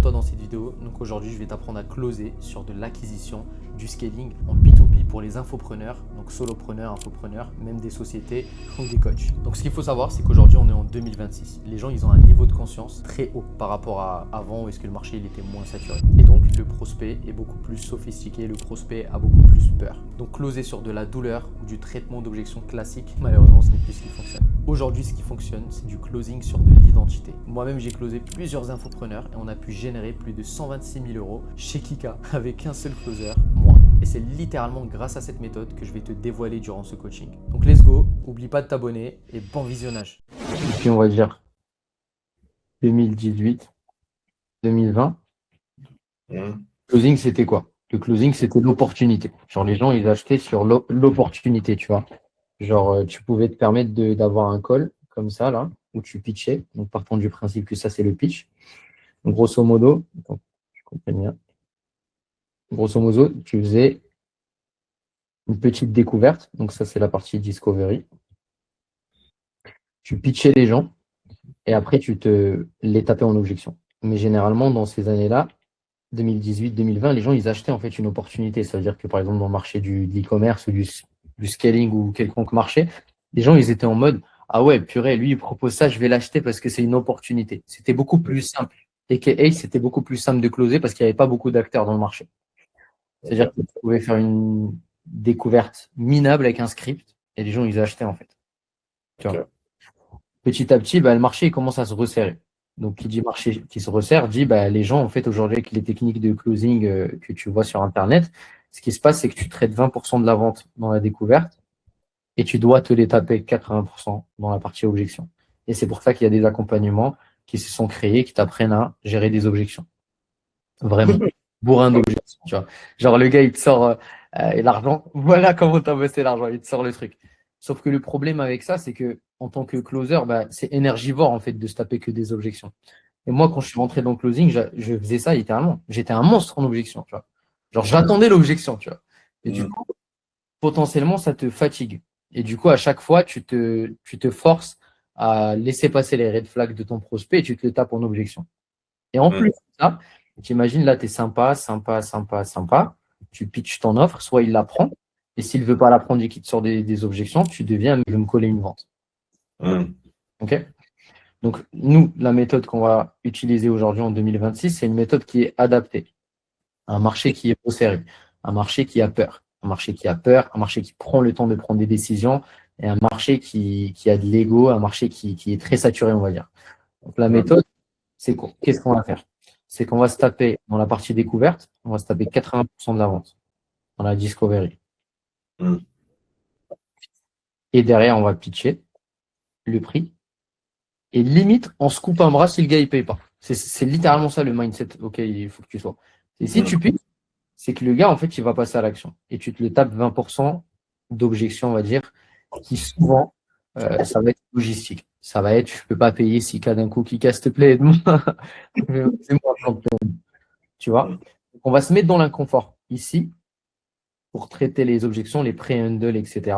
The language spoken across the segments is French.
toi dans cette vidéo. Donc aujourd'hui, je vais t'apprendre à closer sur de l'acquisition, du scaling en B2B pour les infopreneurs, donc solopreneurs, infopreneurs, même des sociétés ou des coachs. Donc ce qu'il faut savoir, c'est qu'aujourd'hui, on est en 2026. Les gens, ils ont un niveau de conscience très haut par rapport à avant où est-ce que le marché il était moins saturé. Et donc, le prospect est beaucoup plus sophistiqué, le prospect a beaucoup plus peur. Donc closer sur de la douleur ou du traitement d'objection classique, malheureusement, ce n'est plus ce qui fonctionne. Aujourd'hui, ce qui fonctionne, c'est du closing sur de l'identité. Moi-même, j'ai closé plusieurs infopreneurs et on a pu générer plus de 126 000 € chez Kika avec un seul closer, moi. Et c'est littéralement grâce à cette méthode que je vais te dévoiler durant ce coaching. Donc let's go, oublie pas de t'abonner et bon visionnage. Et puis on va dire 2018, 2020. Closing, c'était quoi? Le closing, c'était l'opportunité. Genre les gens, ils achetaient sur l'opportunité, tu vois. Genre, tu pouvais te permettre d'avoir un call comme ça, là, où tu pitchais. Donc, partant du principe que ça, c'est le pitch. Donc, grosso modo, attends, je comprends bien. Grosso modo, tu faisais une petite découverte. Donc, ça, c'est la partie discovery. Tu pitchais les gens et après, tu te les tapais en objection. Mais généralement, dans ces années-là, 2018-2020, les gens, ils achetaient en fait une opportunité. Ça veut dire que, par exemple, dans le marché de l'e-commerce ou du scaling ou quelconque marché, les gens, ils étaient en mode « Ah ouais, purée, lui, il propose ça, je vais l'acheter parce que c'est une opportunité. » C'était beaucoup plus simple. AKA, c'était beaucoup plus simple de closer parce qu'il n'y avait pas beaucoup d'acteurs dans le marché. C'est-à-dire que tu pouvais faire une découverte minable avec un script et les gens, ils achetaient en fait. Tu vois. Petit à petit, le marché il commence à se resserrer. Donc, qui dit marché qui se resserre, dit les gens, en fait, aujourd'hui, avec les techniques de closing que tu vois sur Internet, ce qui se passe, c'est que tu traites 20% de la vente dans la découverte et tu dois te les taper 80% dans la partie objection. Et c'est pour ça qu'il y a des accompagnements qui se sont créés, qui t'apprennent à gérer des objections. Vraiment. Bourrin d'objections, tu vois. Genre, le gars, il te sort l'argent. Voilà comment tu as bossé l'argent. Il te sort le truc. Sauf que le problème avec ça, c'est que en tant que closer, c'est énergivore en fait de se taper que des objections. Et moi, quand je suis rentré dans le closing, je faisais ça littéralement. J'étais un monstre en objection, tu vois. Genre, j'attendais l'objection, tu vois. Et du coup, potentiellement, ça te fatigue. Et du coup, à chaque fois, tu te forces à laisser passer les red flags de ton prospect et tu te le tapes en objection. Et en plus de ça, tu imagines, là, tu es sympa, sympa, sympa, sympa. Tu pitches ton offre, soit il la prend, et s'il ne veut pas la prendre et qu'il te sort des objections, tu deviens, je vais me coller une vente. OK? Donc, nous, la méthode qu'on va utiliser aujourd'hui en 2026, c'est une méthode qui est adaptée à un marché qui est resserré, un marché qui a peur, un marché qui a peur, un marché qui prend le temps de prendre des décisions, et un marché qui a de l'ego, un marché qui est très saturé, on va dire. Donc, la méthode, c'est quoi? Qu'est-ce qu'on va faire? C'est qu'on va se taper dans la partie découverte, on va se taper 80% de la vente dans la discovery. Et derrière, on va pitcher le prix. Et limite, on se coupe un bras si le gars ne paye pas. C'est littéralement ça le mindset auquel il faut que tu sois. Et si tu pitches, c'est que le gars, en fait, il va passer à l'action. Et tu te le tapes 20% d'objection, on va dire, qui souvent, ça va être logistique. Ça va être, je ne peux pas payer 6K d'un coup, qui casse, s'il te plaît, aide-moi. C'est moi, champion. Tu vois? Donc, on va se mettre dans l'inconfort ici pour traiter les objections, les pré-handle, etc.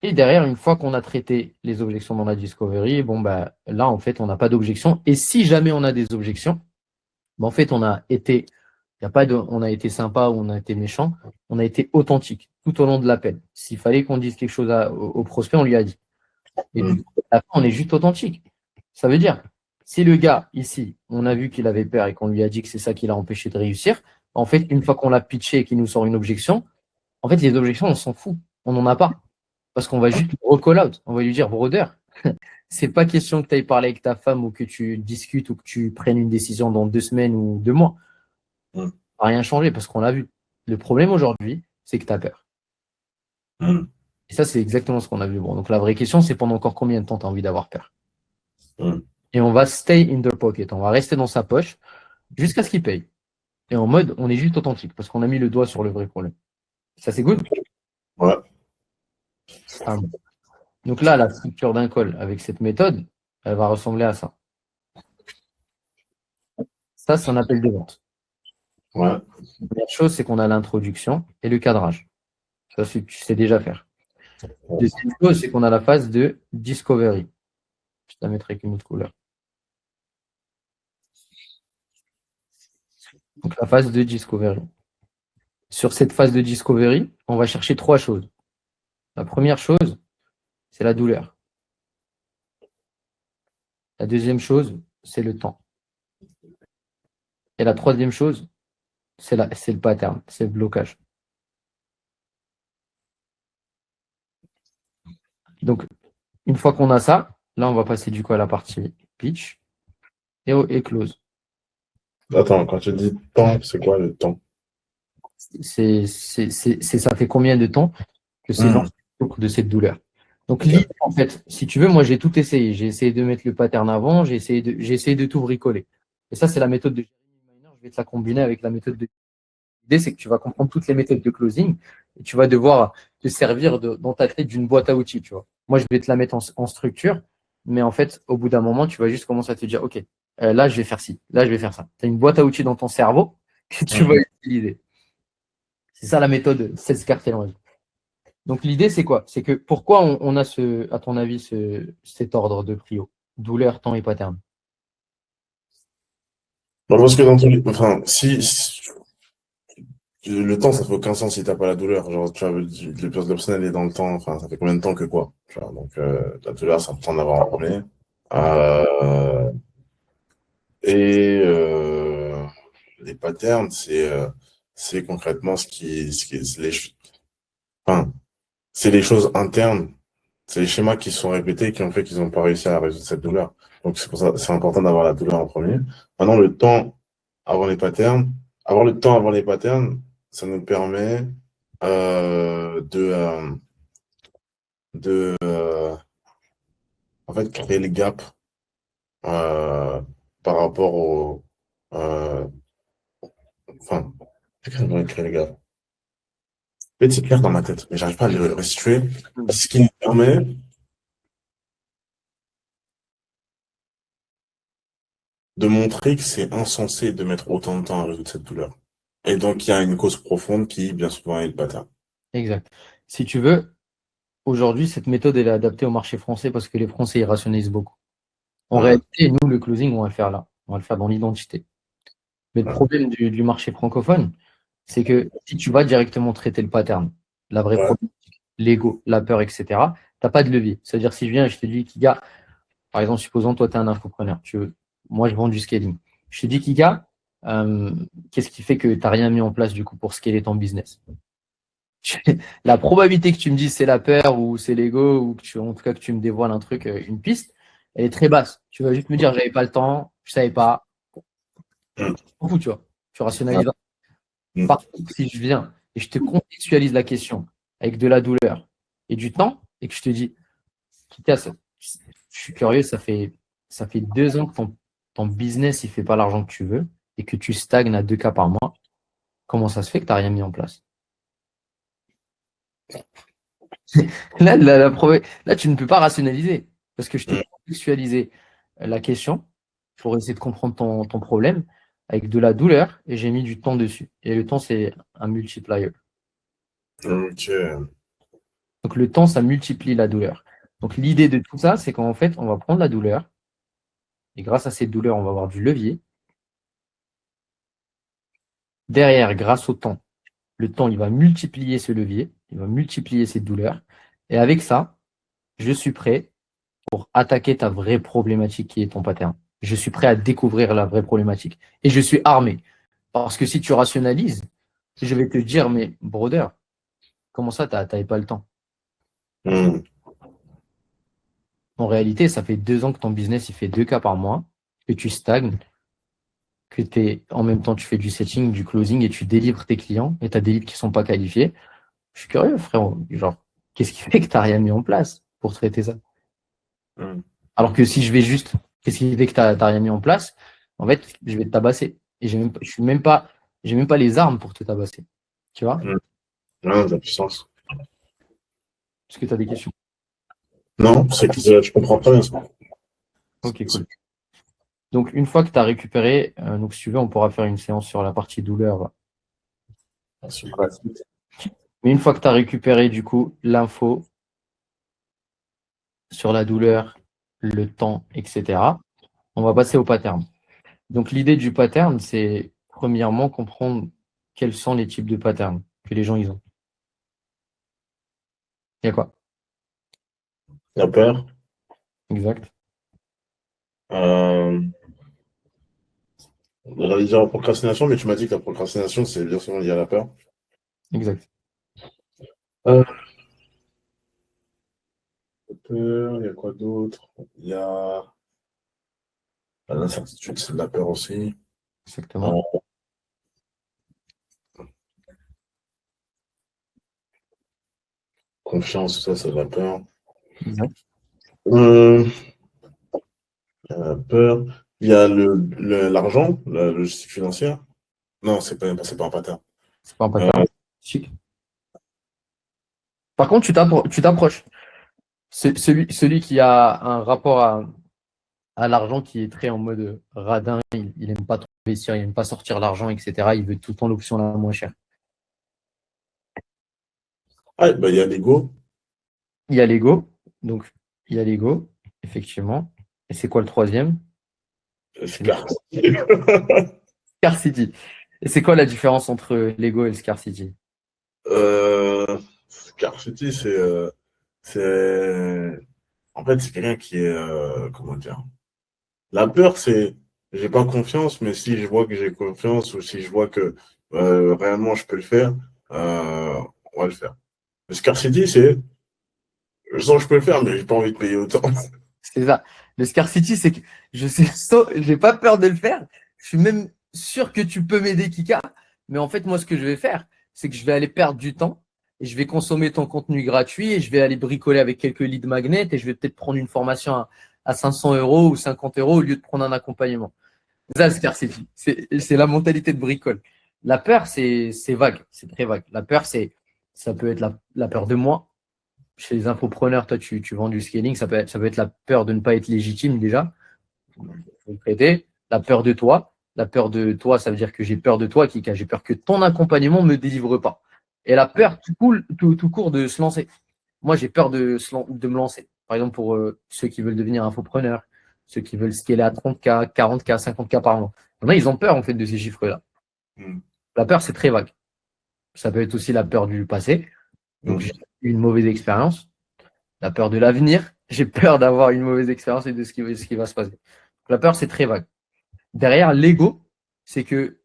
Et derrière, une fois qu'on a traité les objections dans la discovery, là, en fait, on n'a pas d'objection. Et si jamais on a des objections, en fait, on a été sympa ou on a été méchant, on a été authentique tout au long de l'appel. S'il fallait qu'on dise quelque chose au prospect, on lui a dit. Et du coup, à la fin, on est juste authentique. Ça veut dire, si le gars, ici, on a vu qu'il avait peur et qu'on lui a dit que c'est ça qui l'a empêché de réussir, en fait, une fois qu'on l'a pitché et qu'il nous sort une objection, en fait, les objections, on s'en fout. On n'en a pas. Parce qu'on va juste le recall out. On va lui dire, brother, c'est pas question que tu ailles parler avec ta femme ou que tu discutes ou que tu prennes une décision dans 2 semaines ou 2 mois. Ça n'a rien changé parce qu'on l'a vu. Le problème aujourd'hui, c'est que tu as peur. Et ça, c'est exactement ce qu'on a vu. Bon, donc la vraie question, c'est pendant encore combien de temps tu as envie d'avoir peur. Et on va stay in the pocket. On va rester dans sa poche jusqu'à ce qu'il paye. Et en mode, on est juste authentique parce qu'on a mis le doigt sur le vrai problème. Ça, c'est good? Ouais. Ah bon. Donc là, la structure d'un call avec cette méthode, elle va ressembler à ça. Ça, c'est un appel de vente. Ouais. La première chose, c'est qu'on a l'introduction et le cadrage. Ça, tu sais déjà faire. Deuxième chose, c'est qu'on a la phase de discovery. Je te la mettrai avec une autre couleur. Donc, la phase de discovery. Sur cette phase de discovery, on va chercher 3 choses. La première chose, c'est la douleur. La deuxième chose, c'est le temps. Et la troisième chose, c'est le pattern, c'est le blocage. Donc, une fois qu'on a ça, là, on va passer du coup à la partie pitch et close. Attends, quand tu dis temps, c'est quoi le temps? Ça fait combien de temps que c'est lancé de cette douleur. Donc, l'idée, en fait, si tu veux, moi, j'ai tout essayé. J'ai essayé de mettre le pattern avant, j'ai essayé de tout bricoler. Et ça, c'est la méthode de Jeremy Miner. Je vais te la combiner avec la méthode de. L'idée, c'est que tu vas comprendre toutes les méthodes de closing et tu vas devoir te servir dans ta tête d'une boîte à outils, tu vois. Moi, je vais te la mettre en structure, mais en fait, au bout d'un moment, tu vas juste commencer à te dire, OK, là, je vais faire ci, là, je vais faire ça. Tu as une boîte à outils dans ton cerveau que tu vas utiliser. C'est ça la méthode 16 cartels. Donc, l'idée, c'est quoi? C'est que pourquoi on a, à ton avis, cet ordre de prio? Douleur, temps et pattern. Bah, parce que dans tous les... Enfin, si le temps, ça fait aucun sens si t'as pas la douleur. Genre, tu vois, l'optionnel est dans le temps. Enfin, ça fait combien de temps que quoi? Tu vois, donc, la douleur, ça prend d'avoir en premier. Euh, et les patterns, c'est concrètement enfin, c'est les choses internes. C'est les schémas qui sont répétés qui ont fait qu'ils n'ont pas réussi à résoudre cette douleur. Donc, c'est pour ça, c'est important d'avoir la douleur en premier. Maintenant, le temps avant les patterns. Avoir le temps avant les patterns, ça nous permet de en fait, créer le gap euh, par rapport au... euh, enfin, créer le gap. En fait, c'est clair dans ma tête, mais j'arrive pas à le restituer. Ce qui nous permet de montrer que c'est insensé de mettre autant de temps à résoudre cette douleur. Et donc, il y a une cause profonde qui, bien souvent, est le pattern. Exact. Si tu veux, aujourd'hui, cette méthode, elle est adaptée au marché français parce que les Français, ils rationalisent beaucoup. En Ouais, réalité, nous, le closing, on va le faire là. On va le faire dans l'identité. Mais le ouais, problème du marché francophone, c'est que si tu vas directement traiter le pattern, la vraie ouais, problématique, l'ego, la peur, etc., tu n'as pas de levier. C'est-à-dire, si je viens et je te dis, Kika, par exemple, supposons, toi, tu es un infopreneur. Moi, je vends du scaling. Je te dis, Kika, qu'est-ce qui fait que tu n'as rien mis en place du coup pour scaler ton business? La probabilité que tu me dises c'est la peur ou c'est l'ego ou en tout cas que tu me dévoiles un truc, une piste, elle est très basse. Tu vas juste me dire, j'avais pas le temps, je savais pas. mm, T'en fous, tu vois. Tu ouais, rationalises. mm, Par contre, si je viens et je te contextualise la question avec de la douleur et du temps et que je te dis, Kika, je suis curieux, ça fait 2 ans que ton business il fait pas l'argent que tu veux et que tu stagnes à 2K par mois. Comment ça se fait que tu n'as rien mis en place? Là, tu ne peux pas rationaliser parce que je t'ai mm. contextualisé la question pour essayer de comprendre ton problème avec de la douleur et j'ai mis du temps dessus. Et le temps, c'est un multiplier. Ok. Donc, le temps, ça multiplie la douleur. Donc, l'idée de tout ça, c'est qu'en fait, on va prendre la douleur et grâce à cette douleur, on va avoir du levier. Derrière, grâce au temps, le temps, il va multiplier ce levier, il va multiplier cette douleur. Et avec ça, je suis prêt pour attaquer ta vraie problématique qui est ton pattern. Je suis prêt à découvrir la vraie problématique. Et je suis armé. Parce que si tu rationalises, je vais te dire, mais brother, comment ça, tu n'avais pas le temps? Mm. En réalité, ça fait 2 ans que ton business, il fait 2K par mois, que tu stagnes, que en même temps, tu fais du setting, du closing et tu délivres tes clients et tu as des leads qui ne sont pas qualifiés. Je suis curieux, frère. Genre, qu'est-ce qui fait que tu n'as rien mis en place pour traiter ça? Mm. Alors que si je vais juste, qu'est-ce qui fait que tu n'as rien mis en place? En fait, je vais te tabasser. Et j'ai même pas les armes pour te tabasser. Tu vois? Mm. Ouais, de la puissance. Est-ce que tu as des questions? Non, c'est que je comprends très bien ça. Ok, cool. Donc, une fois que tu as récupéré, donc si tu veux, on pourra faire une séance sur la partie douleur. Super. Mais une fois que tu as récupéré, du coup, l'info sur la douleur, le temps, etc., on va passer au pattern. Donc, l'idée du pattern, c'est premièrement comprendre quels sont les types de patterns que les gens ils ont. Il y a quoi? La peur. Exact. Euh, J'allais dire la procrastination, mais tu m'as dit que la procrastination, c'est bien souvent lié à la peur. Exact. Euh, Peur, il y a quoi d'autre? Il y a l'incertitude, c'est de la peur aussi. Exactement. Euh, Confiance, ça, c'est de la peur. Exact. Euh, il y a la peur. Il y a l'argent, la logistique financière. Non, c'est pas un pattern. C'est pas un Euh, pattern. Chic. Par contre, tu t'approches. Celui qui a un rapport à l'argent qui est très en mode radin, il aime pas trop investir, il aime pas sortir l'argent, etc. Il veut tout le temps l'option la moins chère. bah, il y a l'ego. Il y a l'ego. Donc, il y a l'ego, effectivement. Et c'est quoi le troisième? C'est le Scarcity. scarcity. Et c'est quoi la différence entre l'ego et le scarcity? Scarcity, c'est, en fait, c'est quelqu'un qui est, comment dire, la peur, c'est, j'ai pas confiance, mais si je vois que j'ai confiance ou si je vois que réellement je peux le faire, on va le faire. Le scarcity, c'est, je sens que je peux le faire, mais j'ai pas envie de payer autant. C'est ça. Le scarcity, c'est que je sais, j'ai pas peur de le faire. Je suis même sûr que tu peux m'aider, Kika. Mais en fait, moi, ce que je vais faire, c'est que je vais aller perdre du temps et je vais consommer ton contenu gratuit et je vais aller bricoler avec quelques leads magnets et je vais peut-être prendre une formation à 500 euros ou 50 euros au lieu de prendre un accompagnement. C'est ça, le scarcity. C'est la mentalité de bricole. La peur, c'est vague. C'est très vague. La peur, ça peut être la peur de moi. Chez les infopreneurs, toi, tu vends du scaling, ça peut être la peur de ne pas être légitime déjà. Faut le traiter. La peur de toi. La peur de toi, ça veut dire que j'ai peur de toi, Kika. J'ai peur que ton accompagnement ne me délivre pas. Et la peur tout court de se lancer. Moi, j'ai peur de me lancer. Par exemple, pour ceux qui veulent devenir infopreneurs, ceux qui veulent scaler à 30K, 40K, 50K par mois. Il y en a, ils ont peur en fait de ces chiffres-là. Mm. La peur, c'est très vague. Ça peut être aussi la peur du passé. Donc, Mm. j'ai eu une mauvaise expérience. La peur de l'avenir. J'ai peur d'avoir une mauvaise expérience et de ce qui va se passer. La peur, c'est très vague. Derrière, l'ego, c'est que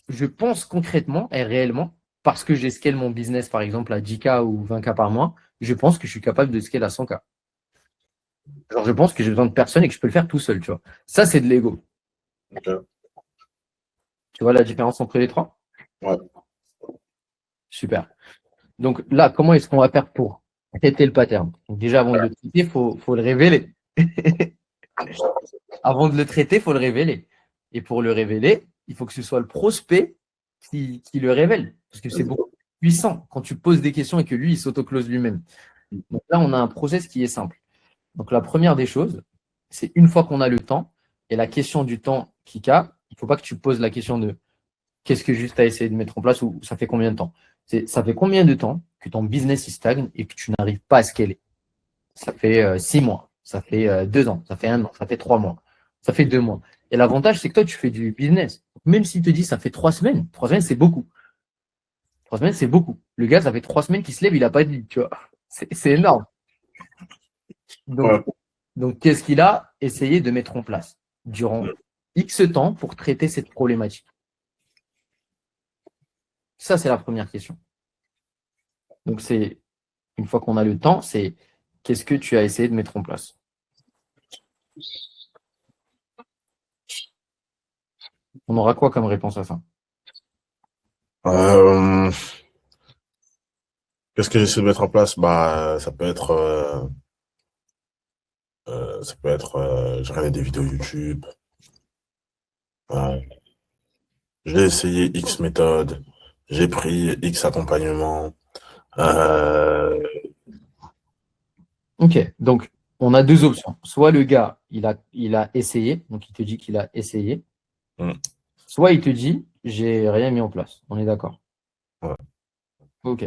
je pense concrètement et réellement, parce que j'ai scale mon business, par exemple, à 10K ou 20K par mois, je pense que je suis capable de scale à 100K. Genre, je pense que j'ai besoin de personne et que je peux le faire tout seul, tu vois. Ça, c'est de l'ego. Ok. Tu vois la différence entre les trois? Ouais. Super. Donc là, comment est-ce qu'on va faire pour traiter le pattern? Donc déjà, avant de le traiter, faut le révéler. Avant de le traiter, il faut le révéler. Et pour le révéler, il faut que ce soit le prospect qui le révèle. Parce que c'est beaucoup plus puissant quand tu poses des questions et que lui, il s'auto-close lui-même. Donc là, on a un process qui est simple. Donc la première des choses, c'est une fois qu'on a le temps, et la question du temps, Kika, il ne faut pas que tu poses la question de qu'est-ce que juste à essayer de mettre en place ou ça fait combien de temps. Ça fait combien de temps que ton business il stagne et que tu n'arrives pas à scaler? Ça fait 6 mois, ça fait 2 ans, ça fait 1 an, ça fait 3 mois, ça fait 2 mois. Et l'avantage, c'est que toi, tu fais du business. Même s'il te dit ça fait 3 semaines, 3 semaines, c'est beaucoup. 3 semaines, c'est beaucoup. Le gars, ça fait 3 semaines qu'il se lève, il n'a pas dit, tu vois. C'est énorme. Donc, Ouais. donc qu'est-ce qu'il a essayé de mettre en place durant X temps pour traiter cette problématique? Ça, c'est la première question. Donc, c'est une fois qu'on a le temps, c'est qu'est-ce que tu as essayé de mettre en place? On aura quoi comme réponse à ça? Euh, Qu'est-ce que j'essaie de mettre en place? Bah, ça peut être, j'ai regardé des vidéos YouTube. J'ai essayé X méthode. J'ai pris X accompagnement. Euh, Ok, donc on a deux options. Soit le gars, il a essayé, donc il te dit qu'il a essayé. hmm, Soit il te dit, j'ai rien mis en place. On est d'accord. ouais. Ok.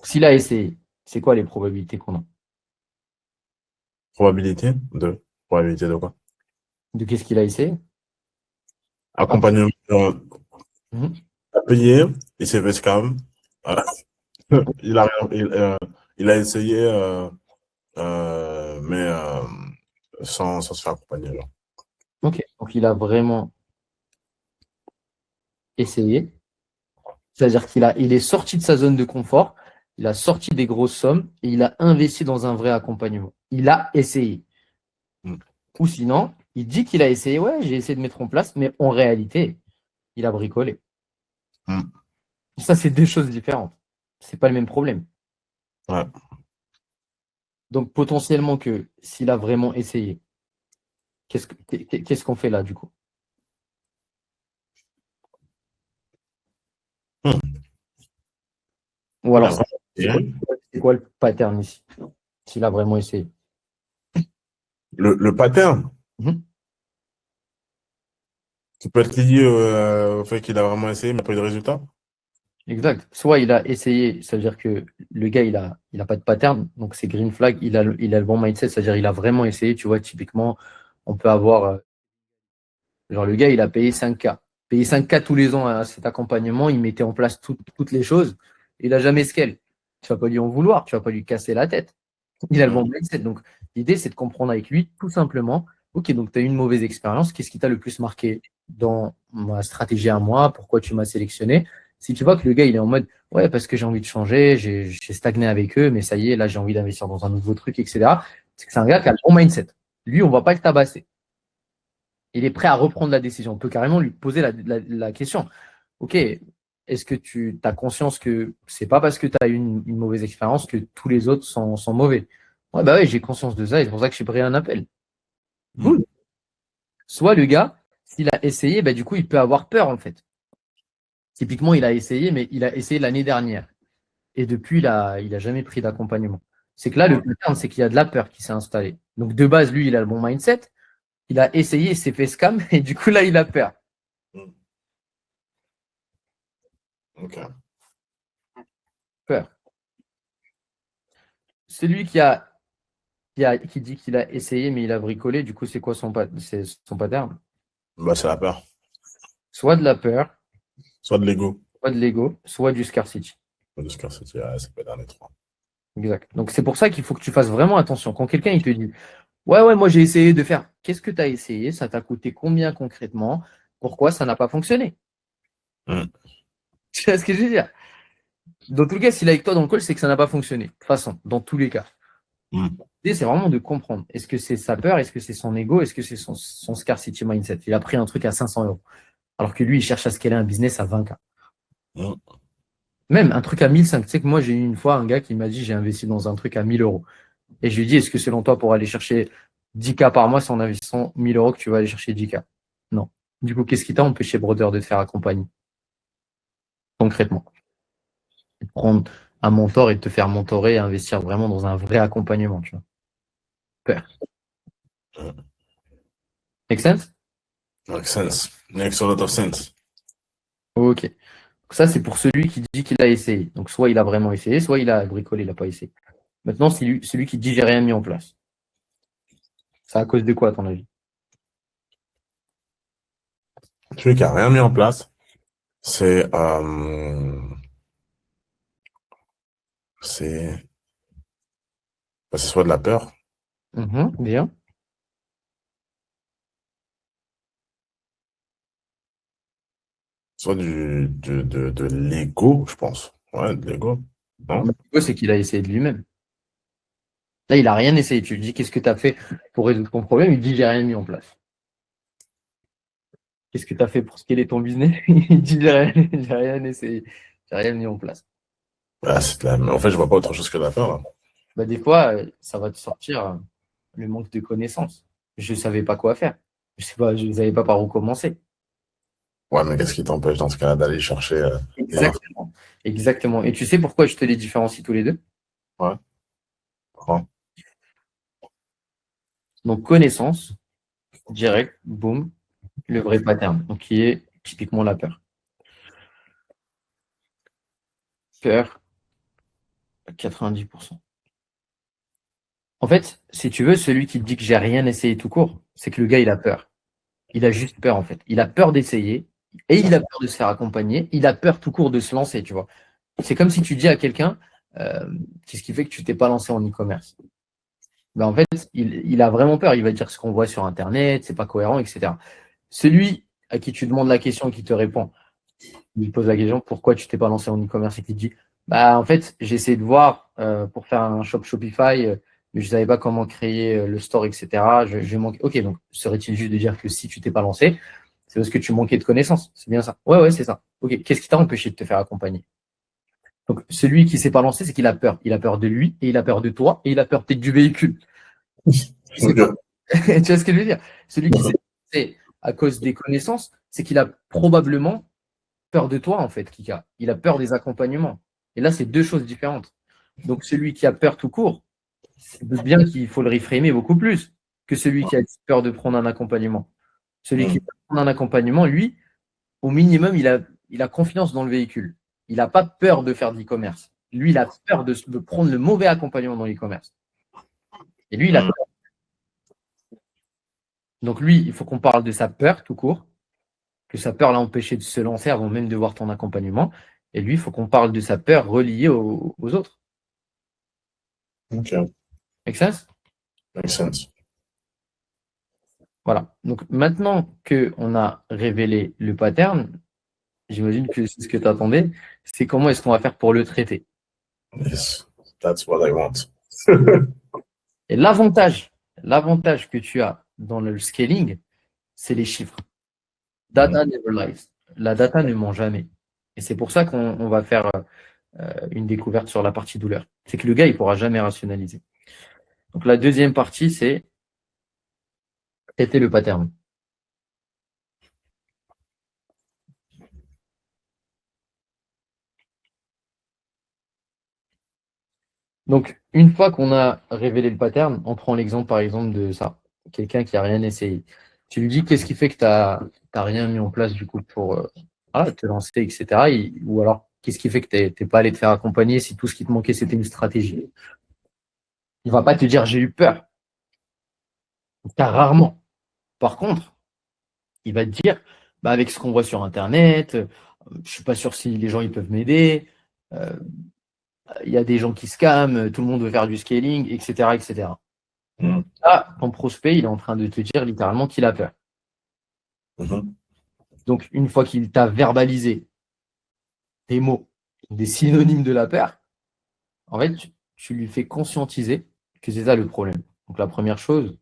S'il a essayé, c'est quoi les probabilités qu'on a? Probabilité Probabilité de quoi? De qu'est-ce qu'il a essayé? Ah, Accompagnement. Mhm. Il a payé, il s'est fait scam. Euh, il a essayé, mais sans se faire accompagner. Genre. Ok. Donc, il a vraiment essayé. C'est-à-dire il est sorti de sa zone de confort, il a sorti des grosses sommes et il a investi dans un vrai accompagnement. Il a essayé. Mm. Ou sinon, il dit qu'il a essayé, ouais, j'ai essayé de mettre en place, mais en réalité, il a bricolé. Mm. Ça, c'est deux choses différentes. C'est pas le même problème. Ouais. Donc, potentiellement que s'il a vraiment essayé, qu'est-ce qu'on fait là, du coup? Mm. Ou Il a alors, vraiment essayé. c'est quoi le pattern ici? S'il a vraiment essayé. Le pattern, Mhm. qui peut être lié au fait qu'il a vraiment essayé, mais pas eu de résultat. Exact. Soit il a essayé, c'est-à-dire que le gars, il a pas de pattern, donc c'est green flag, il a le bon mindset, c'est-à-dire il a vraiment essayé, tu vois, typiquement, on peut avoir, genre le gars, il a payé 5K. Payé 5K tous les ans à cet accompagnement, il mettait en place toutes les choses, il n'a jamais scale. Tu vas pas lui en vouloir, tu vas pas lui casser la tête. Il a le Mm. bon mindset. Donc, l'idée, c'est de comprendre avec lui, tout simplement, ok, donc tu as eu une mauvaise expérience, qu'est-ce qui t'a le plus marqué dans ma stratégie à moi, pourquoi tu m'as sélectionné? Si tu vois que le gars, il est en mode, ouais, parce que j'ai envie de changer, j'ai stagné avec eux, mais ça y est, là, j'ai envie d'investir dans un nouveau truc, etc. C'est que c'est un gars qui a le bon mindset. Lui, on va pas le tabasser. Il est prêt à reprendre la décision. On peut carrément lui poser la question. Ok, est-ce que tu as conscience que c'est pas parce que tu as eu une mauvaise expérience que tous les autres sont mauvais? Ouais, bah ouais, j'ai conscience de ça et c'est pour ça que j'ai pris un appel. Mm. Good. Soit le gars, s'il a essayé, bah du coup, il peut avoir peur en fait. Typiquement, il a essayé, mais il a essayé l'année dernière. Et depuis, il a jamais pris d'accompagnement. C'est que là, le pattern, c'est qu'il y a de la peur qui s'est installée. Donc de base, lui, il a le bon mindset. Il a essayé, il s'est fait scam et du coup, là, il a peur. Mm. Ok. Peur. Celui qui dit qu'il a essayé, mais il a bricolé, du coup, c'est quoi c'est son pattern? Bah, c'est la peur. Soit de la peur, Soit de l'ego. soit de l'ego, soit du scarcity. De scarcity, ouais, ça peut être un des trois. Exact. Donc, c'est pour ça qu'il faut que tu fasses vraiment attention. Quand quelqu'un il te dit, ouais, ouais, moi j'ai essayé de faire, qu'est-ce que tu as essayé? Ça t'a coûté combien concrètement? Pourquoi ça n'a pas fonctionné? Mm. Tu vois ce que je veux dire? Dans tous les cas, s'il est avec toi dans le call, c'est que ça n'a pas fonctionné. De toute façon, dans tous les cas. Mm. L'idée, c'est vraiment de comprendre. Est-ce que c'est sa peur? Est-ce que c'est son ego? Est-ce que c'est son scarcity mindset? Il a pris un truc à 500 euros. Alors que lui, il cherche à scaler un business à 20K. Mm. Même un truc à 1500. Tu sais que moi, j'ai eu une fois un gars qui m'a dit j'ai investi dans un truc à 1000 euros. Et je lui ai dit est-ce que selon toi, pour aller chercher 10K par mois, c'est en investissant 1000 euros que tu vas aller chercher 10K? Non. Du coup, qu'est-ce qui t'a empêché, brother, de te faire accompagner concrètement? De prendre un mentor et de te faire mentorer et investir vraiment dans un vrai accompagnement, tu vois. Peur. Mm. Make sense? Makes sense. Makes a lot of sense. Ok. Donc ça, c'est pour celui qui dit qu'il a essayé. Donc, soit il a vraiment essayé, soit il a bricolé, il n'a pas essayé. Maintenant, c'est celui qui dit j'ai rien mis en place. C'est à cause de quoi, à ton avis? Celui qui a rien mis en place, c'est c'est bah, c'est soit de la peur, Bien. soit de l'ego, je pense. Ouais, de l'ego. Non? C'est qu'il a essayé de lui-même. Là, il n'a rien essayé. Tu lui dis qu'est-ce que tu as fait pour résoudre ton problème? Il dit j'ai rien mis en place. Qu'est-ce que tu as fait pour scaler ton business? Il dit j'ai rien essayé. J'ai rien mis en place. Ah, en fait, je vois pas autre chose que de la peur, là. Bah, des fois, ça va te sortir le manque de connaissances. Je ne savais pas quoi faire. Je sais pas, je ne savais pas par où commencer. Ouais, mais qu'est-ce qui t'empêche dans ce cas-là d'aller chercher les infos? Exactement. Exactement. Et tu sais pourquoi je te les différencie tous les deux? Ouais. Ouais. Donc, connaissance, direct, boum, le vrai pattern. Donc, qui est typiquement la peur. Peur, à 90%. En fait, si tu veux, celui qui te dit que j'ai rien essayé tout court, c'est que le gars, il a peur. Il a juste peur, en fait. Il a peur d'essayer. Et il a peur de se faire accompagner, il a peur tout court de se lancer, tu vois. C'est comme si tu dis à quelqu'un, qu'est-ce qui fait que tu t'es pas lancé en e-commerce? Ben, en fait, il a vraiment peur, il va dire ce qu'on voit sur Internet, c'est pas cohérent, etc. Celui à qui tu demandes la question et qui te répond, il pose la question pourquoi tu t'es pas lancé en e-commerce et qui te dit bah en fait j'ai essayé de voir pour faire un shop Shopify mais je savais pas comment créer le store etc. J'ai manqué. Ok, donc serait-il juste de dire que si tu t'es pas lancé c'est parce que tu manquais de connaissances, c'est bien ça? Ouais, c'est ça. Ok, qu'est-ce qui t'a empêché de te faire accompagner? Donc celui qui s'est pas lancé c'est qu'il a peur, il a peur de lui et il a peur de toi et il a peur peut-être du véhicule. Tu Ok. vois ce que je veux dire? Celui qui s'est lancé à cause des connaissances c'est qu'il a probablement peur de toi, en fait, Kika. Il a peur des accompagnements. Et là, c'est deux choses différentes. Donc, celui qui a peur tout court, c'est bien qu'il faut le reframer beaucoup plus que celui qui a peur de prendre un accompagnement. Celui qui Mm. veut prendre un accompagnement, lui, au minimum, il a confiance dans le véhicule. Il n'a pas peur de faire de l'e-commerce. Lui, il a peur de prendre le mauvais accompagnement dans l'e-commerce. Et lui, il a Mm. peur. Donc, lui, il faut qu'on parle de sa peur tout court, que sa peur l'a empêché de se lancer avant même de voir ton accompagnement. Et lui, il faut qu'on parle de sa peur reliée aux autres. Ok. Make sense? Makes sense. Voilà. Donc maintenant qu'on a révélé le pattern, j'imagine que c'est ce que tu attendais, c'est comment est-ce qu'on va faire pour le traiter. Yes. That's what I want. Et l'avantage que tu as dans le scaling, c'est les chiffres. Data never lies. La data ne ment jamais. Et c'est pour ça qu'on va faire une découverte sur la partie douleur. C'est que le gars, il ne pourra jamais rationaliser. Donc la deuxième partie, c'est traiter le pattern. Donc, une fois qu'on a révélé le pattern, on prend l'exemple par exemple de ça. Quelqu'un qui n'a rien essayé. Tu lui dis qu'est-ce qui fait que tu n'as rien mis en place du coup pour te lancer, etc. Ou alors, qu'est-ce qui fait que tu n'es pas allé te faire accompagner si tout ce qui te manquait, c'était une stratégie. Il ne va pas te dire j'ai eu peur. Car rarement. Par contre, il va te dire bah, avec ce qu'on voit sur Internet, je ne suis pas sûr si les gens ils peuvent m'aider. Il y a des gens qui scamment, tout le monde veut faire du scaling, etc. etc. Mm. Là, ton prospect, il est en train de te dire littéralement qu'il a peur. Mhm. Donc, une fois qu'il t'a verbalisé des mots, des synonymes de la peur, en fait, tu lui fais conscientiser que c'est ça le problème. Donc, la première chose,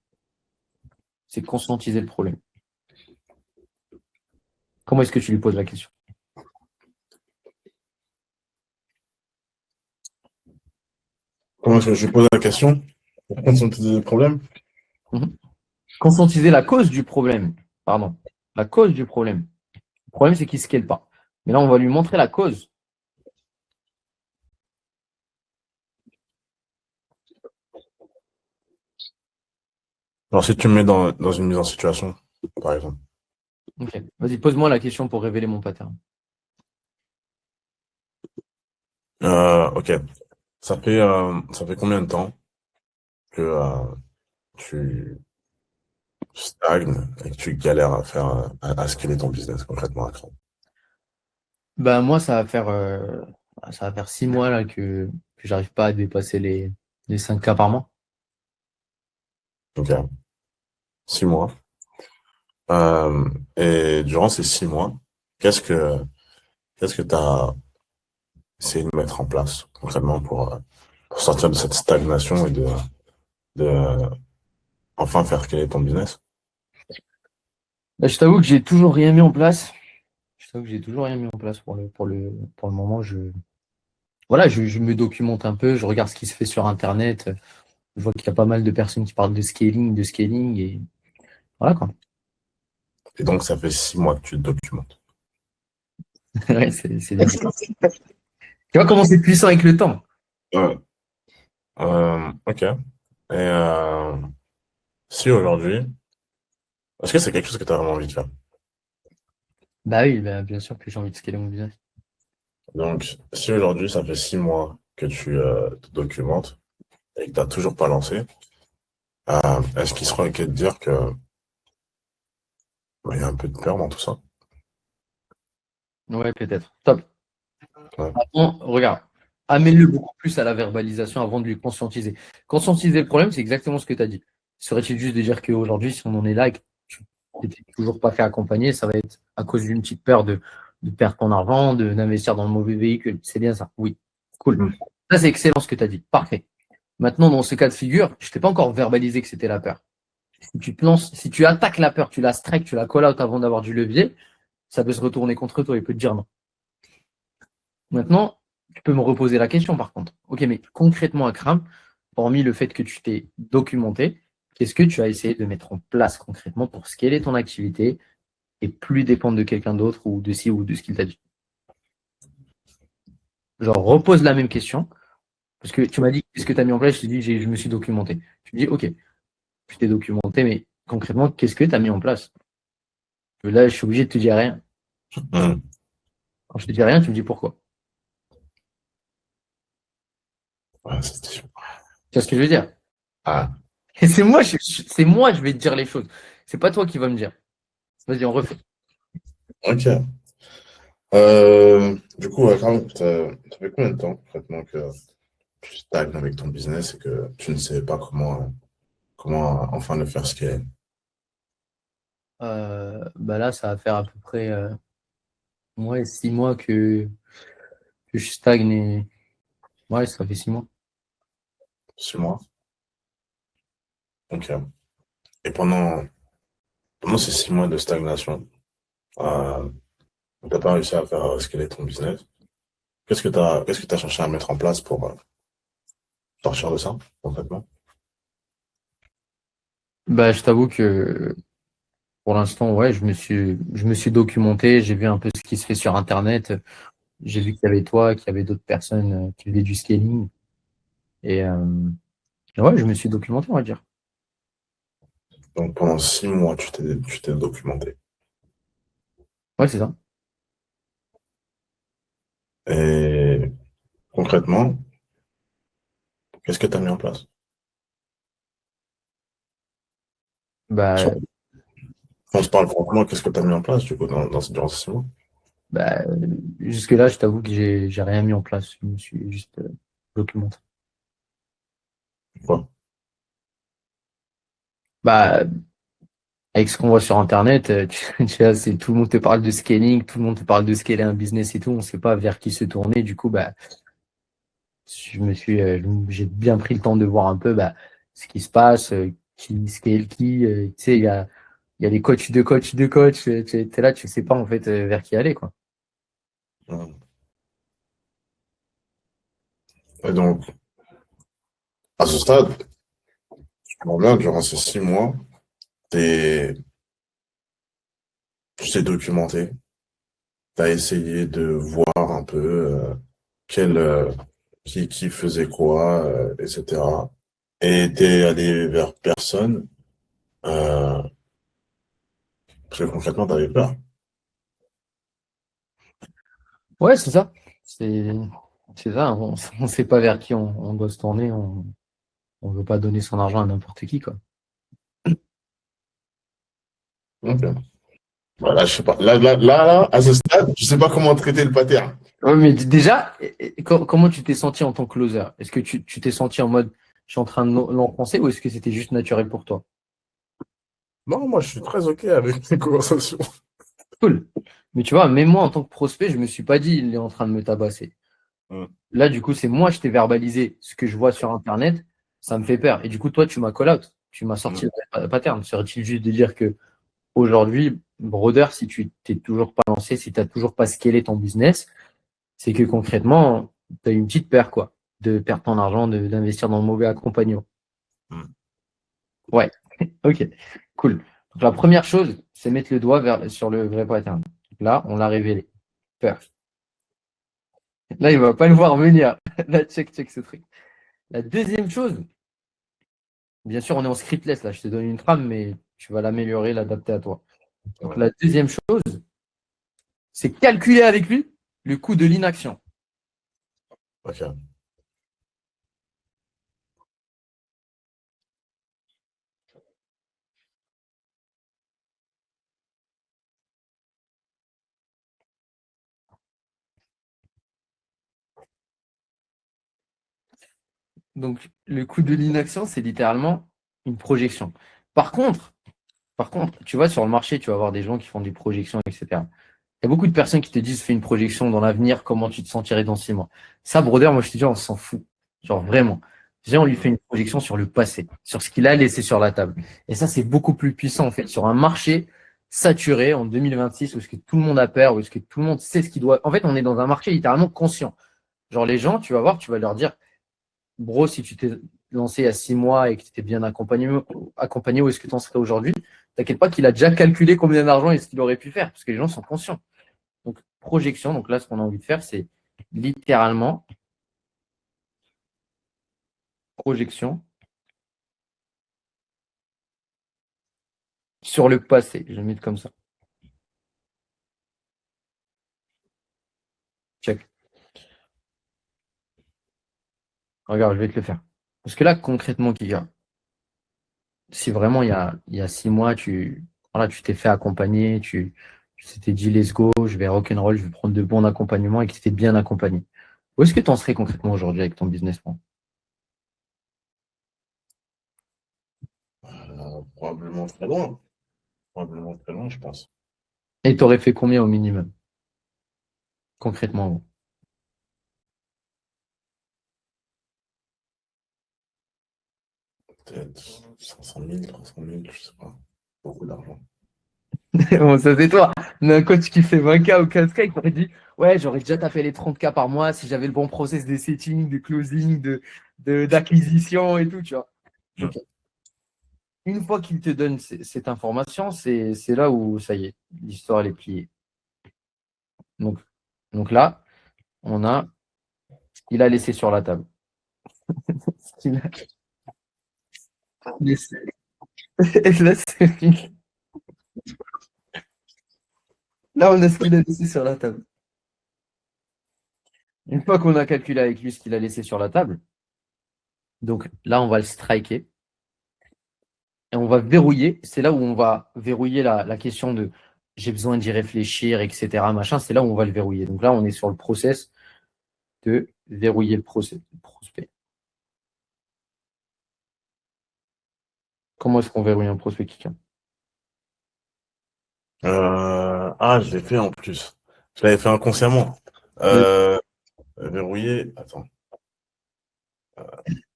c'est conscientiser le problème. Comment est-ce que tu lui poses la question? Comment est-ce que je pose la question? Pourquoi sont des problèmes? Conscientiser la cause du problème. Pardon. La cause du problème. Le problème, c'est qu'il ne scale pas. Mais là, on va lui montrer la cause. Alors, si tu me mets dans une mise en situation, par exemple. Ok. Vas-y, pose-moi la question pour révéler mon pattern. Ok. Ça fait combien de temps que tu stagnes et que tu galères à faire à scaler ton business concrètement à cran? Ben, moi, ça va faire 6 mois là, que j'arrive pas à dépasser les 5K par mois. Ok. 6 mois. Et durant ces 6 mois, qu'est-ce que tu as essayé de mettre en place concrètement pour sortir de cette stagnation et de enfin faire scaler ton business? Bah, je t'avoue que j'ai toujours rien mis en place. Je t'avoue que j'ai toujours rien mis en place pour le moment. Voilà, je me documente un peu, je regarde ce qui se fait sur Internet. Je vois qu'il y a pas mal de personnes qui parlent de scaling et voilà quoi. Et donc, ça fait 6 mois que tu te documentes. Ouais, c'est bien. Tu vois comment c'est puissant avec le temps. Ouais. Ok. Et si aujourd'hui, est-ce que c'est quelque chose que tu as vraiment envie de faire? Bah oui, bah, bien sûr que j'ai envie de scaler mon business. Donc, si aujourd'hui, ça fait 6 mois que tu te documentes et que tu n'as toujours pas lancé, est-ce qu'il serait ok de dire que il y a un peu de peur dans tout ça? Ouais, peut-être. Top. Ouais. Maintenant, regarde, amène-le beaucoup plus à la verbalisation avant de lui conscientiser. Conscientiser le problème, c'est exactement ce que tu as dit. Serait-il juste de dire qu'aujourd'hui, si on en est là et que tu n'étais toujours pas fait accompagner, ça va être à cause d'une petite peur de perdre ton argent, d'investir dans le mauvais véhicule. C'est bien ça. Oui. Cool. Mm. Ça, c'est excellent ce que tu as dit. Parfait. Maintenant, dans ce cas de figure, je ne t'ai pas encore verbalisé que c'était la peur. Si tu te lances, si tu attaques la peur, tu la strike, tu la call out avant d'avoir du levier, ça peut se retourner contre toi. Il peut te dire non. Maintenant, tu peux me reposer la question par contre. Ok, mais concrètement, Akram, hormis le fait que tu t'es documenté, qu'est-ce que tu as essayé de mettre en place concrètement pour scaler ton activité et plus dépendre de quelqu'un d'autre ou de ci ou de ce qu'il t'a dit? Genre, repose la même question, parce que tu m'as dit, qu'est-ce que tu as mis en place? Je t'ai dit, je me suis documenté. Tu me dis, ok, tu t'es documenté, mais concrètement, qu'est-ce que tu as mis en place? Là, je suis obligé de te dire rien. Mm. Quand je te dis rien, tu me dis pourquoi. Ouais, Tu vois ce que je veux dire? ah, Et c'est moi, je vais te dire les choses. C'est pas toi qui vas me dire. Vas-y, on refait. ok. Du coup, Akram, ça fait combien de temps, concrètement, que tu stagnes avec ton business et que tu ne sais pas comment enfin le faire scaler? Bah là, ça va faire à peu près ouais, 6 mois que je stagne et ouais, ça fait 6 mois. 6 mois. Ok. Et pendant ces 6 mois de stagnation, euh, tu n'as pas réussi à faire scaler ton business. Qu'est-ce que tu as cherché à mettre en place pour sortir de ça, concrètement? Bah, je t'avoue que pour l'instant, ouais, je me suis documenté, j'ai vu un peu ce qui se fait sur Internet. J'ai vu qu'il y avait toi, qu'il y avait d'autres personnes qui faisaient du scaling. Et ouais, je me suis documenté, on va dire. Donc pendant 6 mois, tu t'es documenté. Ouais, c'est ça. Et concrètement, qu'est-ce que tu as mis en place? Si Bah, on se parle franchement, qu'est-ce que tu as mis en place, du coup, durant ces 6 mois? bah, jusque-là, je t'avoue que j'ai rien mis en place. Je me suis juste documenté. Quoi? Bah, avec ce qu'on voit sur Internet, tu vois, tout le monde te parle de scaling, tout le monde te parle de scaler un business et tout, on ne sait pas vers qui se tourner. Du coup, bah, j'ai bien pris le temps de voir un peu bah, ce qui se passe, qui scale qui. Tu sais, il y a les coachs de coachs de coachs. Tu es là, tu sais pas en fait vers qui aller, quoi. Et donc, à ce stade, je comprends bien, durant ces 6 mois, t'es, tu t'es documenté, tu as essayé de voir un peu quel, qui faisait quoi, etc. Et t'es allé vers personne, euh, parce que concrètement, t'avais peur. Ouais, c'est ça. C'est c'est ça. On sait pas vers qui on doit se tourner. On veut pas donner son argent à n'importe qui, quoi. Ok. Voilà, je sais pas. Là, à ce stade, je sais pas comment traiter le pattern. Ouais, mais déjà, comment tu t'es senti en tant que closer? Est-ce que tu t'es senti en mode je suis en train de l'enfoncer ou est-ce que c'était juste naturel pour toi? Non, moi, je suis très OK avec les conversations. Cool. Mais tu vois, même moi en tant que prospect, je me suis pas dit il est en train de me tabasser. Hum, Là, du coup, c'est moi, je t'ai verbalisé ce que je vois sur Internet, ça me fait peur. Et du coup, toi, tu m'as call out, tu m'as sorti hum, le pattern. Serait-il juste de dire que aujourd'hui, brother, si tu t'es toujours pas lancé, si tu n'as toujours pas scalé ton business, c'est que concrètement, tu as une petite peur, quoi, de perdre ton argent, d'investir dans le mauvais accompagnement. hum. Ouais, ok, cool. Donc, la première chose, c'est mettre le doigt sur le vrai pattern. Donc là, on l'a révélé. Peur. Là, il va pas nous voir venir. Là, check ce truc. La deuxième chose, bien sûr, on est en scriptless là, je te donne une trame, mais tu vas l'améliorer, l'adapter à toi. Donc Ouais. la deuxième chose, c'est calculer avec lui le coût de l'inaction. OK. Donc, le coût de l'inaction, c'est littéralement une projection. Par contre, tu vois, sur le marché, tu vas avoir des gens qui font des projections, etc. Il y a beaucoup de personnes qui te disent fais une projection dans l'avenir, comment tu te sentirais dans 6 mois. Ça, brother, moi je te dis, on s'en fout. Genre vraiment. Déjà, on lui fait une projection sur le passé, sur ce qu'il a laissé sur la table. Et ça, c'est beaucoup plus puissant en fait. Sur un marché saturé en 2026, où ce que tout le monde a peur, où ce que tout le monde sait ce qu'il doit. En fait, on est dans un marché littéralement conscient. Genre les gens, tu vas voir, tu vas leur dire, bro, si tu t'es lancé il y a 6 mois et que tu étais bien accompagné, où est-ce que tu en serais aujourd'hui? T'inquiète pas qu'il a déjà calculé combien d'argent et ce qu'il aurait pu faire, parce que les gens sont conscients. Donc, projection. Donc là, ce qu'on a envie de faire, c'est littéralement projection sur le passé. Je vais le mettre comme ça. Check. Regarde, je vais te le faire. Parce que là, concrètement, Kika, si vraiment il y a 6 mois, voilà, tu t'es fait accompagner, tu t'es dit let's go, je vais rock'n'roll, je vais prendre de bons accompagnements et que tu étais bien accompagné. Où est-ce que tu en serais concrètement aujourd'hui avec ton business plan? Probablement très loin. Probablement très loin, je pense. Et tu aurais fait combien au minimum? Concrètement, gros. Peut-être 500 000, 300 000, je sais pas. Beaucoup d'argent. Bon, ça c'est toi. Mais un coach qui fait 20K ou 15K, il t'aurait dit ouais, j'aurais déjà tapé les 30K par mois si j'avais le bon process de setting, de closing, d'acquisition et tout, tu vois. Mm. Donc, une fois qu'il te donne cette information, c'est là où ça y est, l'histoire elle est pliée. Donc, là, on a ce qu'il a laissé sur la table. Ce qu'il a laissé. Et là, c'est fini. Là, on a ce qu'il a laissé sur la table. Une fois qu'on a calculé avec lui ce qu'il a laissé sur la table, donc là, on va le striker. Et on va verrouiller. C'est là où on va verrouiller la question de j'ai besoin d'y réfléchir, etc. Machin, c'est là où on va le verrouiller. Donc là, on est sur le process de verrouiller le prospect. Comment est-ce qu'on verrouille un prospect, Kika? Je l'ai fait en plus. Je l'avais fait inconsciemment. Verrouiller. Attends.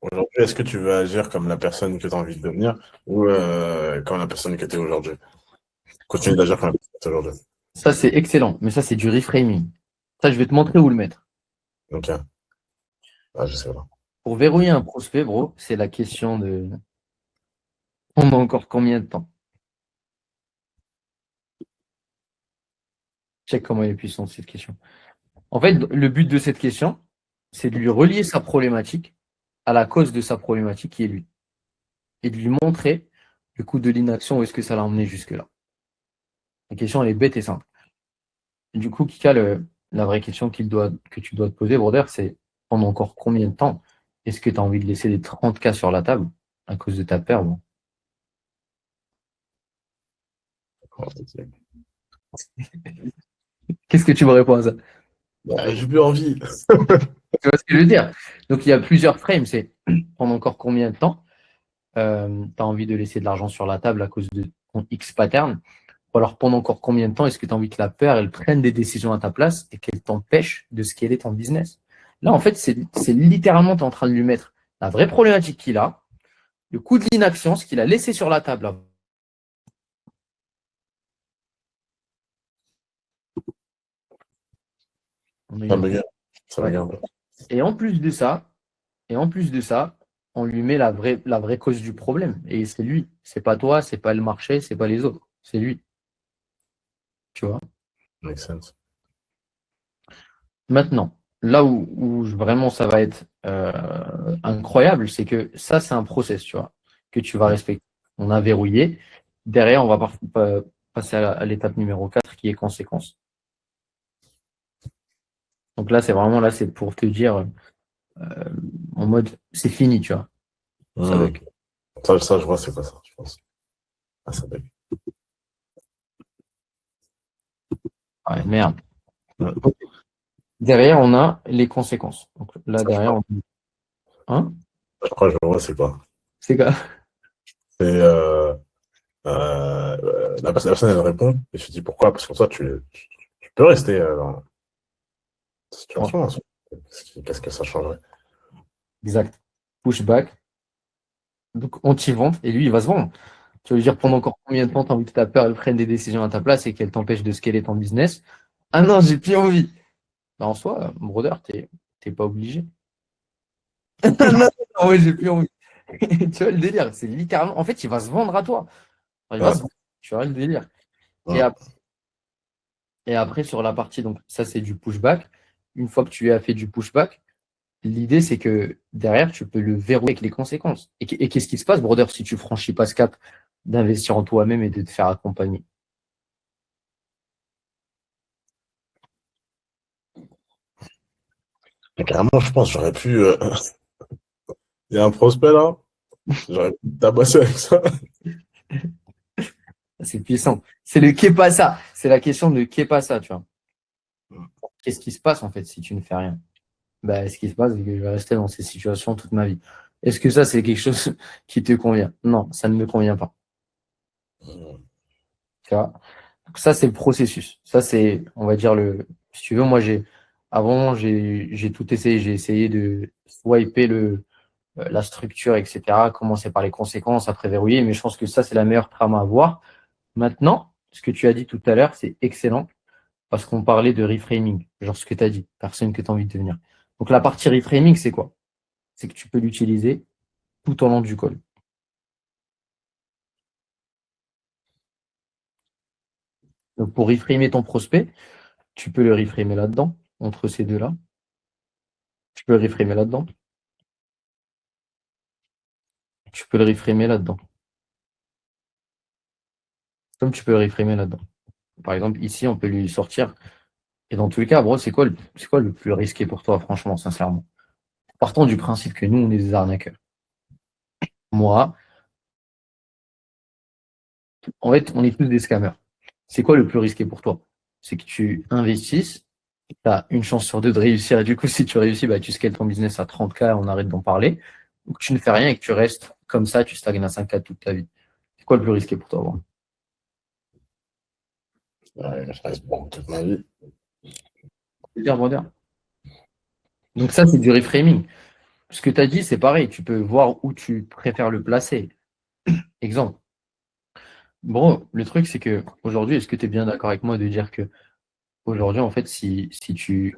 Aujourd'hui, est-ce que tu veux agir comme la personne que tu as envie de devenir ou comme la personne que tu es aujourd'hui? Continue d'agir comme la personne que tu es aujourd'hui. Ça, c'est excellent. Mais ça, c'est du reframing. Ça, je vais te montrer où le mettre. Ok. Ah, je sais pas. Pour verrouiller un prospect, bro, c'est la question de on a encore combien de temps? Check comment elle est puissante, cette question. En fait, le but de cette question, c'est de lui relier sa problématique à la cause de sa problématique qui est lui. Et de lui montrer le coût de l'inaction, où est-ce que ça l'a emmené jusque-là. La question, elle est bête et simple. Et du coup, Kika, la vraie question que tu dois te poser, brother, c'est pendant encore combien de temps est-ce que tu as envie de laisser les 30K sur la table à cause de ta perte? Bon. Qu'est-ce que tu me réponds à ça? Bah, j'ai plus envie. Tu vois ce que je veux dire? Donc, il y a plusieurs frames. C'est pendant encore combien de temps tu as envie de laisser de l'argent sur la table à cause de ton X pattern? Ou alors, pendant encore combien de temps est-ce que tu as envie que la peur, elle prenne des décisions à ta place et qu'elle t'empêche de scaler ton business? Là, en fait, c'est littéralement, tu es en train de lui mettre la vraie problématique qu'il a, le coût de l'inaction, ce qu'il a laissé sur la table. Ça m'énerve. Et en plus de ça, on lui met la vraie cause du problème. Et c'est lui. C'est pas toi, c'est pas le marché, c'est pas les autres. C'est lui. Tu vois? Make sense. Maintenant, là où vraiment ça va être incroyable, c'est que ça, c'est un process, tu vois, que tu vas respecter. On a verrouillé. Derrière, on va passer à l'étape numéro 4 qui est conséquence. Donc là, c'est pour te dire en mode c'est fini, tu vois. Ça bug. Ça, je vois, c'est quoi ça, je pense. Ah, ça bug. Ouais, merde. Ouais. Derrière, on a les conséquences. Donc là, derrière, on a... Hein? Je crois que je vois, c'est quoi? C'est quoi? C'est la personne, elle répond, et je dis pourquoi? Parce que toi, tu peux rester dans cette Ouais, situation. Hein. Qu'est-ce que ça changerait? exact. Pushback. Donc, on t'y vend et lui, il va se vendre. Tu veux lui dire pendant encore combien de temps tu as envie que ta peur elle prenne des décisions à ta place et qu'elle t'empêche de scaler ton business? Ah non, j'ai plus envie. Bah, en soi, brother, t'es pas obligé. Non, non, non, ouais, j'ai plus envie. Tu vois le délire, c'est littéralement. En fait, il va se vendre à toi. Enfin, il va Ouais, se vendre. Tu vois le délire. Et, ouais. ap- et après, sur la partie, donc ça, c'est du pushback. Une fois que tu as fait du pushback, l'idée, c'est que derrière, tu peux le verrouiller avec les conséquences. Et qu'est-ce qui se passe, brother, si tu franchis pas ce cap d'investir en toi-même et de te faire accompagner? Et carrément, je pense, j'aurais pu. Il y a un prospect là, j'aurais pu tabasser avec ça. C'est puissant. C'est le qu'est pas ça. C'est la question de qu'est pas ça, tu vois. Qu'est-ce qui se passe, en fait, si tu ne fais rien? Bah, ce qui se passe, c'est que je vais rester dans ces situations toute ma vie. Est-ce que ça, c'est quelque chose qui te convient? Non, ça ne me convient pas. Tu vois? Donc ça, c'est le processus. Ça, c'est, on va dire, si tu veux, moi, avant, j'ai tout essayé. J'ai essayé de swiper la structure, etc., commencer par les conséquences, après verrouiller, mais je pense que ça, c'est la meilleure trame à avoir. Maintenant, ce que tu as dit tout à l'heure, c'est excellent parce qu'on parlait de reframing, genre ce que tu as dit, personne que tu as envie de devenir. Donc la partie reframing, c'est quoi? C'est que tu peux l'utiliser tout au long du call. Donc pour reframer ton prospect, tu peux le reframer là-dedans, entre ces deux-là. Tu peux le reframer là-dedans. Tu peux le reframer là-dedans. Comme tu peux le reframer là-dedans. Par exemple, ici, on peut lui sortir. Et dans tous les cas, bro, c'est quoi le plus risqué pour toi, franchement, sincèrement? Partons du principe que nous, on est des arnaqueurs. Moi, en fait, on est tous des scammers. C'est quoi le plus risqué pour toi? C'est que tu investisses, tu as une chance sur deux de réussir. Et du coup, si tu réussis, bah, tu scales ton business à 30K, on arrête d'en parler. Ou que tu ne fais rien et que tu restes comme ça, tu stagnes à 5K toute ta vie. C'est quoi le plus risqué pour toi, bro? Ouais, je reste bon toute ma vie. C'est dire, brother. Donc ça, c'est du reframing. Ce que tu as dit, c'est pareil. Tu peux voir où tu préfères le placer. Exemple. Bro, le truc, c'est que aujourd'hui, est-ce que tu es bien d'accord avec moi de dire que aujourd'hui, en fait, si tu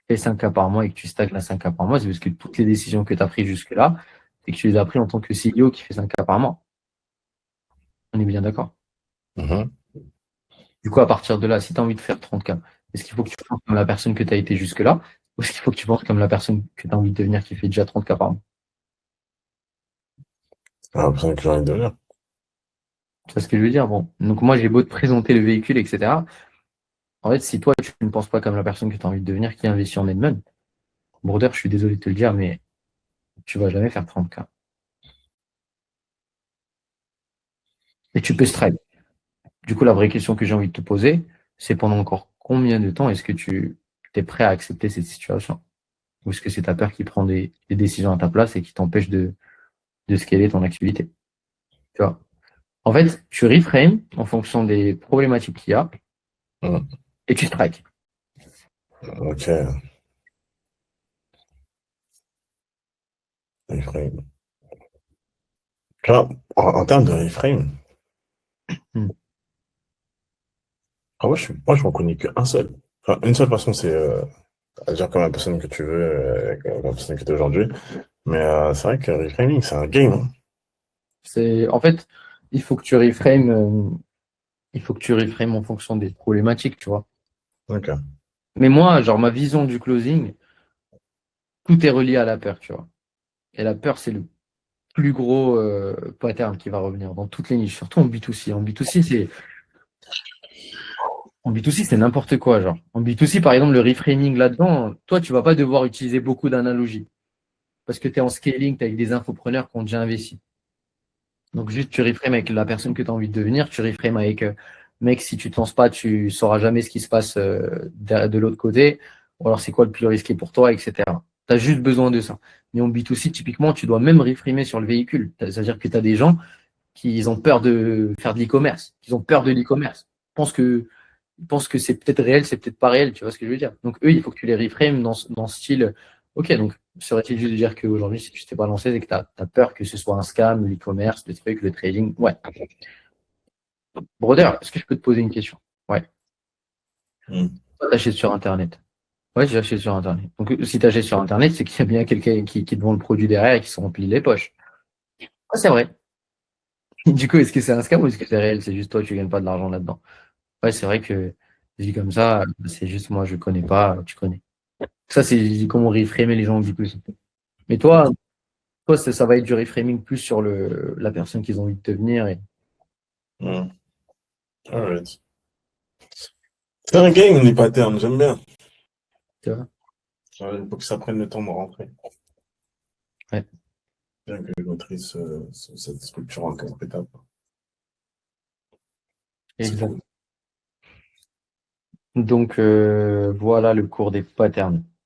fais 5K par mois et que tu stagnes à 5K par mois, c'est parce que toutes les décisions que tu as prises jusque-là, c'est que tu les as prises en tant que CEO qui fait 5K par mois. On est bien d'accord. Mhm. Du coup, à partir de là, si tu as envie de faire 30K, est-ce qu'il faut que tu penses comme la personne que tu as été jusque-là ou est-ce qu'il faut que tu penses comme la personne que tu as envie de devenir qui fait déjà 30K par mois? C'est la personne que j'ai envie de devenir. Tu vois ce que je veux dire? Bon. Donc moi, j'ai beau te présenter le véhicule, etc. En fait, si toi, tu ne penses pas comme la personne que tu as envie de devenir qui investit en Edmond, brother, je suis désolé de te le dire, mais tu vas jamais faire 30K. Et tu peux strike. Du coup, la vraie question que j'ai envie de te poser, c'est pendant encore combien de temps est-ce que tu es prêt à accepter cette situation? Ou est-ce que c'est ta peur qui prend des décisions à ta place et qui t'empêche de scaler ton activité? Tu vois? En fait, tu reframes en fonction des problématiques qu'il y a Mhm. et tu strikes. Ok. Reframe. Tu vois, en termes de reframe, Hmm. moi, je m'en connais qu'un seul. Enfin, une seule façon, c'est agir comme la personne que tu veux, comme la personne que tu es aujourd'hui. Mais c'est vrai que reframing, c'est un game. Hein. En fait, il faut que tu reframes, il faut que tu reframes en fonction des problématiques, tu vois. Ok. Mais moi, genre, ma vision du closing, tout est relié à la peur, tu vois. Et la peur, c'est le plus gros pattern qui va revenir dans toutes les niches, surtout en B2C. En B2C, c'est n'importe quoi, genre. En B2C, par exemple, le reframing là-dedans, toi, tu vas pas devoir utiliser beaucoup d'analogies parce que tu es en scaling, tu es avec des infopreneurs qui ont déjà investi. Donc, juste, tu reframes avec la personne que tu as envie de devenir, tu reframes avec, mec, si tu te lances pas, tu sauras jamais ce qui se passe de l'autre côté, ou alors c'est quoi le plus risqué pour toi, etc. Tu as juste besoin de ça. Mais en B2C, typiquement, tu dois même reframer sur le véhicule. C'est-à-dire que tu as des gens qui ont peur de faire de l'e-commerce, qui ont peur de l'e-commerce. Ils pensent que c'est peut-être réel, c'est peut-être pas réel, tu vois ce que je veux dire. Donc eux, il faut que tu les reframes dans ce style. Ok, donc serait-il juste de dire qu'aujourd'hui, si tu t'es pas lancé, c'est que tu as peur que ce soit un scam, l'e-commerce, le truc, le trading. Ouais. Brother, est-ce que je peux te poser une question? Ouais. Toi, t'achètes sur Internet. Ouais, j'ai acheté sur Internet. Donc, si tu achètes sur Internet, c'est qu'il y a bien quelqu'un qui te vend le produit derrière et qui se remplit les poches. Ouais, c'est vrai. Du coup, est-ce que c'est un scam ou est-ce que c'est réel? C'est juste toi, tu gagnes pas de l'argent là-dedans. Ouais, c'est vrai que dit comme ça, c'est juste moi, je connais pas, tu connais. Ça, c'est comment reframer les gens du coup. Mais toi, ça va être du reframing plus sur la personne qu'ils ont envie de devenir. Alright. C'est un game, les patterns, j'aime bien. Tu vois. Il faut que ça prenne le temps de rentrer. Ouais. Bien que je maîtrise cette structure en 4 étapes. C'est Exact. cool. Donc, voilà le cours des patterns.